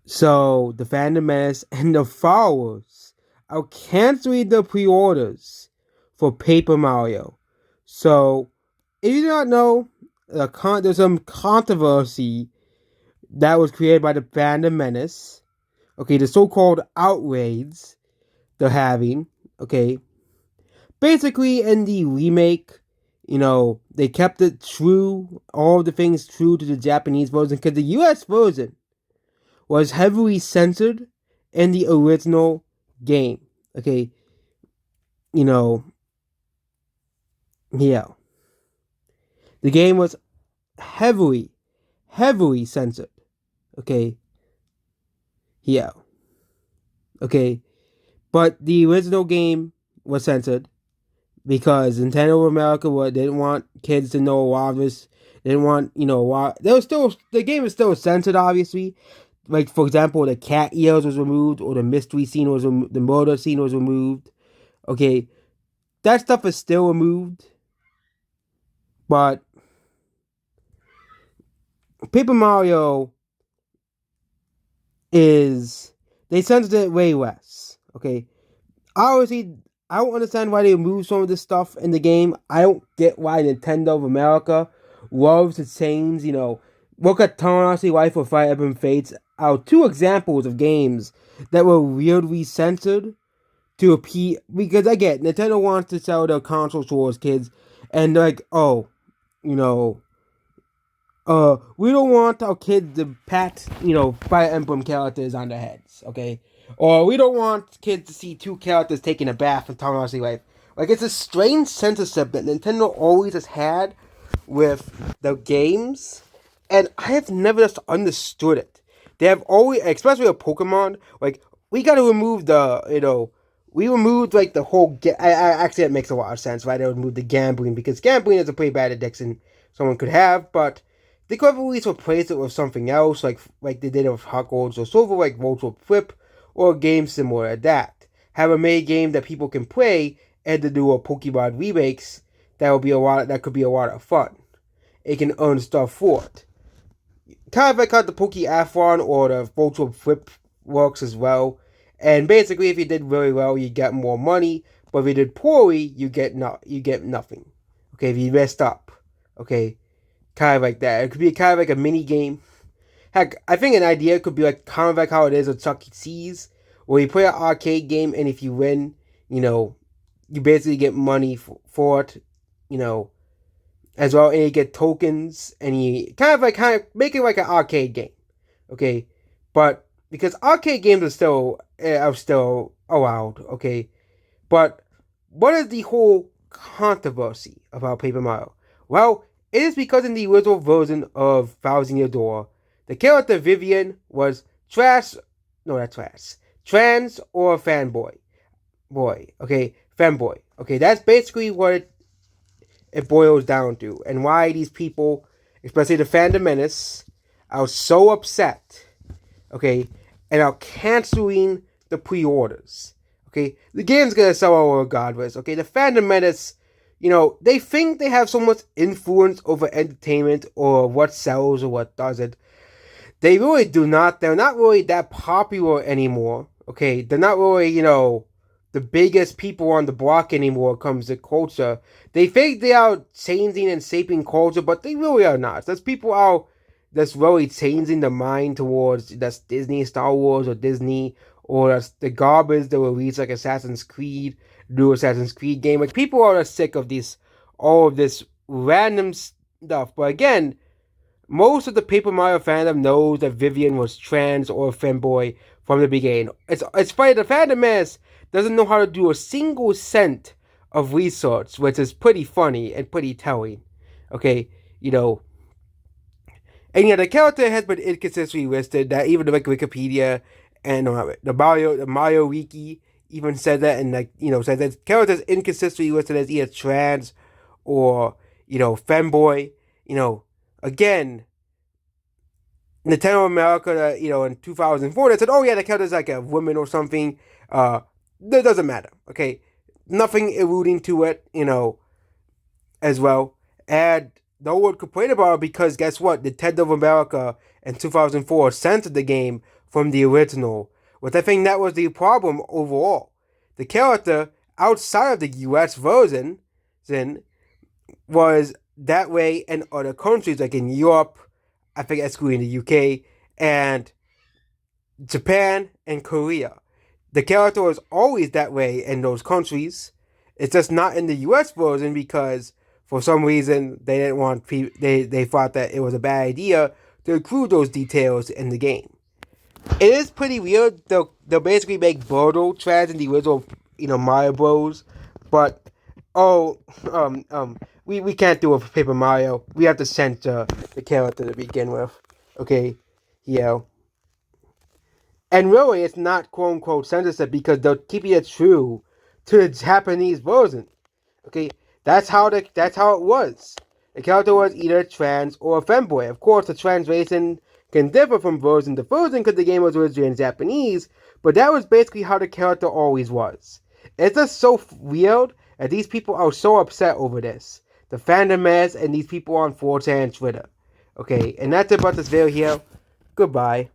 So the Phantom Menace and the followers are canceling the pre-orders for Paper Mario. So if you do not know, there's some controversy that was created by the Phantom Menace. Okay, the so-called outrage they're having. Okay, basically in the remake, they kept it true, all the things true to the Japanese version, because the US version was heavily censored in the original game. Okay, you know, yeah. The game was heavily, heavily censored. Okay, yeah. Okay, but the original game was censored because Nintendo of America didn't want kids to know a lot of this. They didn't want, why there was still the game is still censored, obviously. Like for example, the cat ears was removed, or the mystery scene the murder scene was removed. Okay, that stuff is still removed, but Paper Mario is they censored it way less. Okay, obviously I don't understand why they removed some of this stuff in the game. I don't get why Nintendo of America loves to change. Look at Tonarsi Life of Fire Emblem Fates are two examples of games that were weirdly censored to appeal, because I get Nintendo wants to sell their consoles towards kids, and they're like, oh, you know, we don't want our kids to pat, Fire Emblem characters on their heads, okay? Or we don't want kids to see two characters taking a bath in Tonarsi Life. Like, it's a strange censorship that Nintendo always has had with the games, and I have never just understood it. They have always, especially with Pokemon, like, we gotta remove we removed, like, the whole, actually, it makes a lot of sense, right? They removed the gambling, because gambling is a pretty bad addiction someone could have, but they could have at least replaced it with something else, like they did with Hogwarts or Silver, like Virtual Flip, or a game similar to that. Have a made game that people can play, and to do a Pokemon remakes that could be a lot of fun. It can earn stuff for it. Kind of like how the Pokeathlon or the Virtual Flip works as well. And basically, if you did really well, you get more money. But if you did poorly, you get nothing. Okay, if you messed up. Okay, kind of like that. It could be kind of like a mini game. Heck, I think an idea could be like kind of like how it is with Chuck E. Cheese, where you play an arcade game, and if you win, you basically get money for it. You know, as well, and you get tokens, and you kind of make it like an arcade game, okay? But because arcade games are still allowed, okay? But what is the whole controversy about Paper Mario? Well, it is because in the original version of Thousand Year Door, the character Vivian was trash. No, not trash. Trans or fanboy. Okay? Fanboy. Okay, that's basically what it boils down to, and why these people, especially the Phantom Menace, are so upset, okay, and are canceling the pre-orders. Okay, the game's gonna sell out regardless. Okay, the Phantom Menace, they think they have so much influence over entertainment or what sells or what doesn't. They really do not. They're not really that popular anymore. Okay, they're not really, the biggest people on the block anymore when it comes to culture. They think they are changing and shaping culture, but they really are not. There's people out that's really changing the mind towards that's Disney, Star Wars, or Disney, or that's the garbage that will release like Assassin's Creed, new Assassin's Creed game. Like, people are sick of all of this random stuff. But again, most of the Paper Mario fandom knows that Vivian was trans or a femboy from the beginning. It's funny, the fandom mass doesn't know how to do a single cent of research, which is pretty funny and pretty telling. Okay, and yeah, the character has been inconsistently listed. That even the Wikipedia and the Mario Wiki even said that, and said that character is inconsistently listed as either trans or femboy. Again, Nintendo America, in 2004, they said, oh yeah, the character's like a woman or something. That doesn't matter. Okay, nothing alluding to it, as well. And no one complained about it because guess what? Nintendo of America in 2004 censored the game from the original, which I think that was the problem overall. The character outside of the US version was that way in other countries, like in Europe, I think excluding the UK, and Japan and Korea. The character was always that way in those countries. It's just not in the US version because for some reason they didn't want they thought that it was a bad idea to include those details in the game. It is pretty weird. They'll basically make Birdo trans in the original, Mario Bros. But we can't do it for Paper Mario. We have to censor the character to begin with. Okay, yeah. And really, it's not quote unquote censorship because they're keeping it true to the Japanese version. Okay, that's how it was. The character was either trans or a femboy. Of course, the translation can differ from version to version because the game was originally in Japanese, but that was basically how the character always was. It's just so weird that these people are so upset over this. The fandom is, and these people on 4chan and Twitter. Okay, and that's about this video here. Goodbye.